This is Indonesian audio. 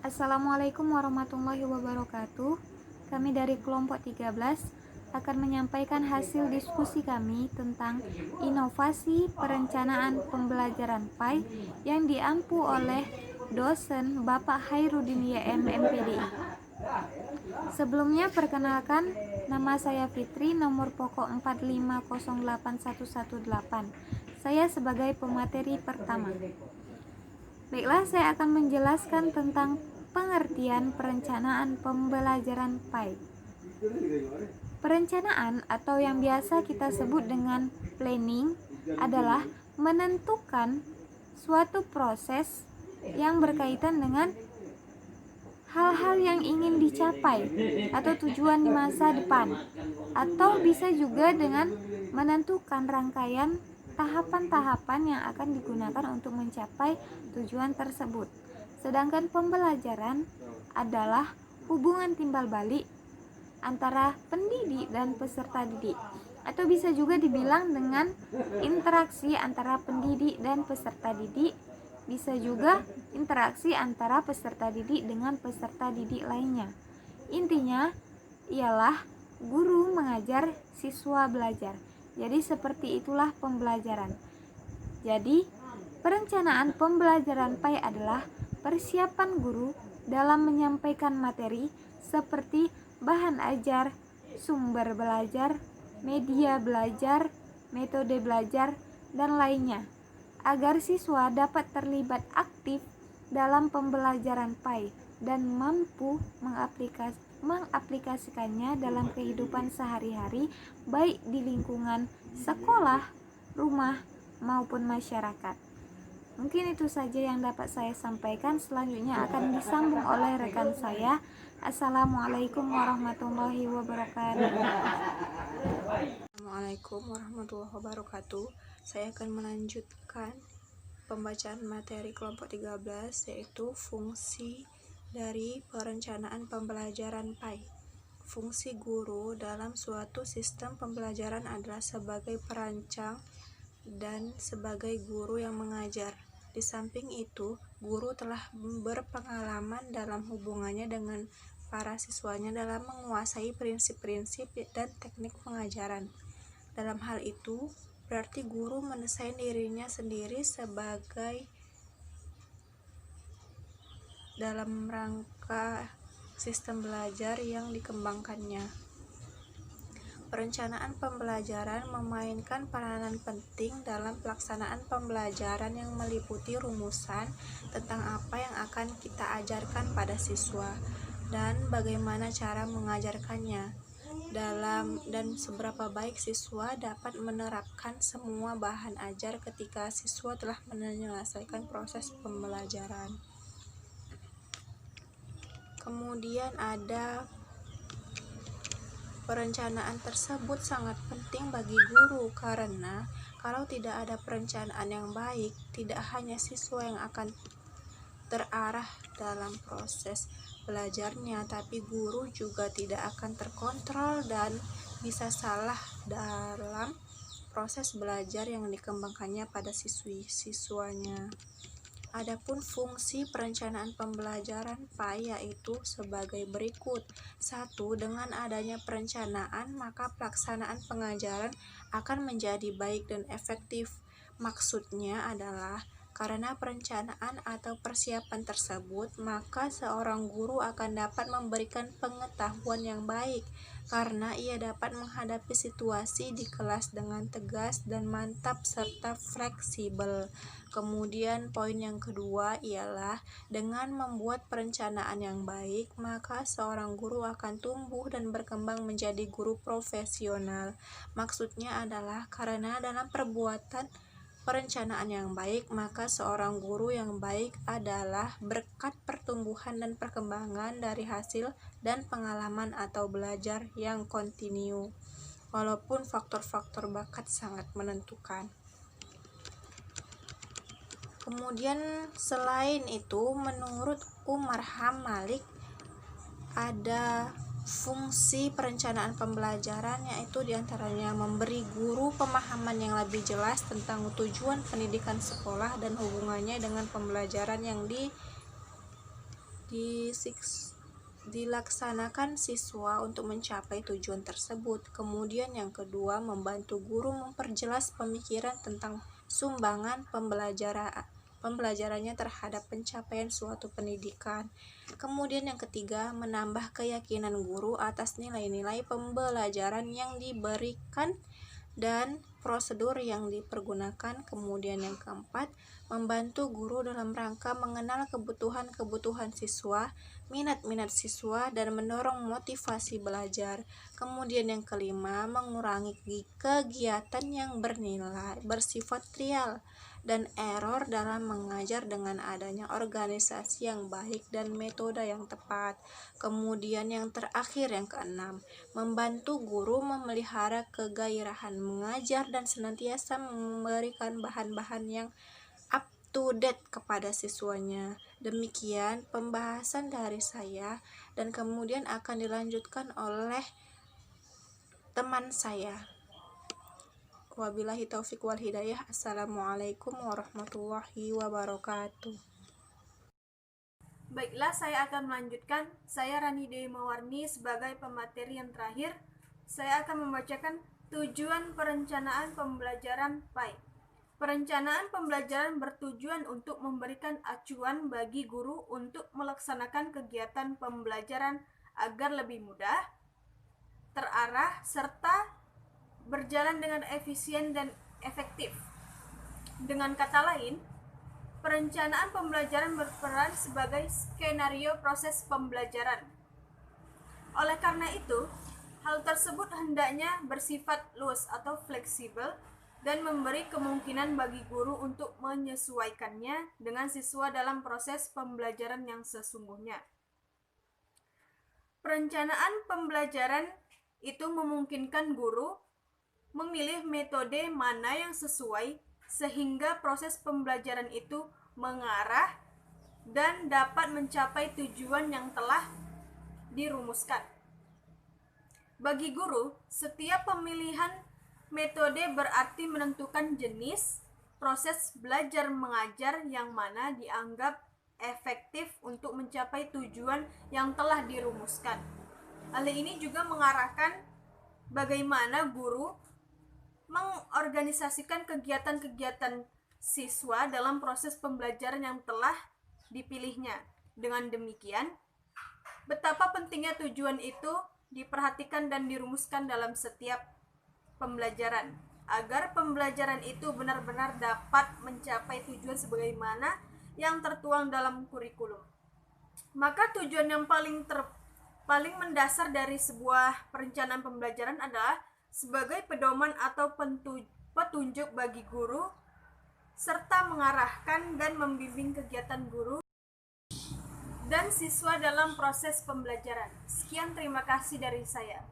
Assalamualaikum warahmatullahi wabarakatuh. Kami dari kelompok 13 akan menyampaikan hasil diskusi kami tentang inovasi perencanaan pembelajaran PAI yang diampu oleh dosen Bapak Hairudin YM MPDI. Sebelumnya perkenalkan, nama saya Fitri, nomor pokok 4508118. Saya sebagai pemateri pertama. Baiklah, saya akan menjelaskan tentang pengertian perencanaan pembelajaran PAI. Perencanaan atau yang biasa kita sebut dengan planning adalah menentukan suatu proses yang berkaitan dengan hal-hal yang ingin dicapai atau tujuan di masa depan, atau bisa juga dengan menentukan rangkaian tahapan-tahapan yang akan digunakan untuk mencapai tujuan tersebut. Sedangkan pembelajaran adalah hubungan timbal balik antara pendidik dan peserta didik, atau bisa juga dibilang dengan interaksi antara pendidik dan peserta didik, bisa juga interaksi antara peserta didik dengan peserta didik lainnya. Intinya ialah guru mengajar, siswa belajar. Jadi seperti itulah pembelajaran. Jadi perencanaan pembelajaran PAI adalah persiapan guru dalam menyampaikan materi seperti bahan ajar, sumber belajar, media belajar, metode belajar, dan lainnya, agar siswa dapat terlibat aktif dalam pembelajaran PAI dan mampu mengaplikasikannya dalam kehidupan sehari-hari, baik di lingkungan sekolah, rumah, maupun masyarakat. Mungkin itu saja yang dapat saya sampaikan. Selanjutnya akan disambung oleh rekan saya. Assalamualaikum warahmatullahi wabarakatuh. Assalamualaikum warahmatullahi wabarakatuh. Saya akan melanjutkan pembacaan materi kelompok 13, yaitu fungsi dari perencanaan pembelajaran PAI. Fungsi guru dalam suatu sistem pembelajaran adalah sebagai perancang dan sebagai guru yang mengajar. Di samping itu, guru telah berpengalaman dalam hubungannya dengan para siswanya dalam menguasai prinsip-prinsip dan teknik pengajaran. Dalam hal itu, berarti guru mendesain dirinya sendiri sebagai dalam rangka sistem belajar yang dikembangkannya. Perencanaan pembelajaran memainkan peranan penting dalam pelaksanaan pembelajaran yang meliputi rumusan tentang apa yang akan kita ajarkan pada siswa dan bagaimana cara mengajarkannya, dan seberapa baik siswa dapat menerapkan semua bahan ajar ketika siswa telah menyelesaikan proses pembelajaran. Kemudian ada perencanaan tersebut sangat penting bagi guru, karena kalau tidak ada perencanaan yang baik, tidak hanya siswa yang akan terarah dalam proses belajarnya, tapi guru juga tidak akan terkontrol dan bisa salah dalam proses belajar yang dikembangkannya pada siswanya. Adapun fungsi perencanaan pembelajaran PAI yaitu sebagai berikut. 1. Dengan adanya perencanaan, maka pelaksanaan pengajaran akan menjadi baik dan efektif. Maksudnya adalah karena perencanaan atau persiapan tersebut, maka seorang guru akan dapat memberikan pengetahuan yang baik karena ia dapat menghadapi situasi di kelas dengan tegas dan mantap serta fleksibel. Kemudian poin yang kedua ialah dengan membuat perencanaan yang baik, maka seorang guru akan tumbuh dan berkembang menjadi guru profesional. Maksudnya adalah karena dalam perbuatan perencanaan yang baik, maka seorang guru yang baik adalah berkat pertumbuhan dan perkembangan dari hasil dan pengalaman atau belajar yang kontinu, walaupun faktor-faktor bakat sangat menentukan. Kemudian selain itu, menurut Umar Hamalik, ada fungsi perencanaan pembelajaran, yaitu diantaranya memberi guru pemahaman yang lebih jelas tentang tujuan pendidikan sekolah dan hubungannya dengan pembelajaran yang dilaksanakan siswa untuk mencapai tujuan tersebut. Kemudian yang kedua, membantu guru memperjelas pemikiran tentang sumbangan pembelajarannya terhadap pencapaian suatu pendidikan. Kemudian yang ketiga, menambah keyakinan guru atas nilai-nilai pembelajaran yang diberikan dan prosedur yang dipergunakan. Kemudian yang keempat, membantu guru dalam rangka mengenal kebutuhan-kebutuhan siswa, minat-minat siswa, dan mendorong motivasi belajar. Kemudian yang kelima, mengurangi kegiatan yang bersifat trial dan error dalam mengajar dengan adanya organisasi yang baik dan metode yang tepat. Kemudian yang terakhir, yang keenam, membantu guru memelihara kegairahan mengajar dan senantiasa memberikan bahan-bahan yang up to date kepada siswanya. Demikian pembahasan dari saya, dan kemudian akan dilanjutkan oleh teman saya. Wabillahi taufik wal hidayah. Assalamualaikum warahmatullahi wabarakatuh. Baiklah, saya akan melanjutkan. Saya Rani Dewi Mawarni sebagai pemateri yang terakhir. Saya akan membacakan tujuan perencanaan pembelajaran PAI. Perencanaan pembelajaran bertujuan untuk memberikan acuan bagi guru untuk melaksanakan kegiatan pembelajaran agar lebih mudah, terarah, serta berjalan dengan efisien dan efektif. Dengan kata lain, perencanaan pembelajaran berperan sebagai skenario proses pembelajaran. Oleh karena itu, hal tersebut hendaknya bersifat luas atau fleksibel dan memberi kemungkinan bagi guru untuk menyesuaikannya dengan siswa dalam proses pembelajaran yang sesungguhnya. Perencanaan pembelajaran itu memungkinkan guru memilih metode mana yang sesuai sehingga proses pembelajaran itu mengarah dan dapat mencapai tujuan yang telah dirumuskan. Bagi guru, setiap pemilihan metode berarti menentukan jenis proses belajar mengajar yang mana dianggap efektif untuk mencapai tujuan yang telah dirumuskan. Hal ini juga mengarahkan bagaimana guru mengorganisasikan kegiatan-kegiatan siswa dalam proses pembelajaran yang telah dipilihnya. Dengan demikian, betapa pentingnya tujuan itu diperhatikan dan dirumuskan dalam setiap pembelajaran, agar pembelajaran itu benar-benar dapat mencapai tujuan sebagaimana yang tertuang dalam kurikulum. Maka tujuan yang paling mendasar dari sebuah perencanaan pembelajaran adalah sebagai pedoman atau petunjuk bagi guru serta mengarahkan dan membimbing kegiatan guru dan siswa dalam proses pembelajaran. Sekian, terima kasih dari saya.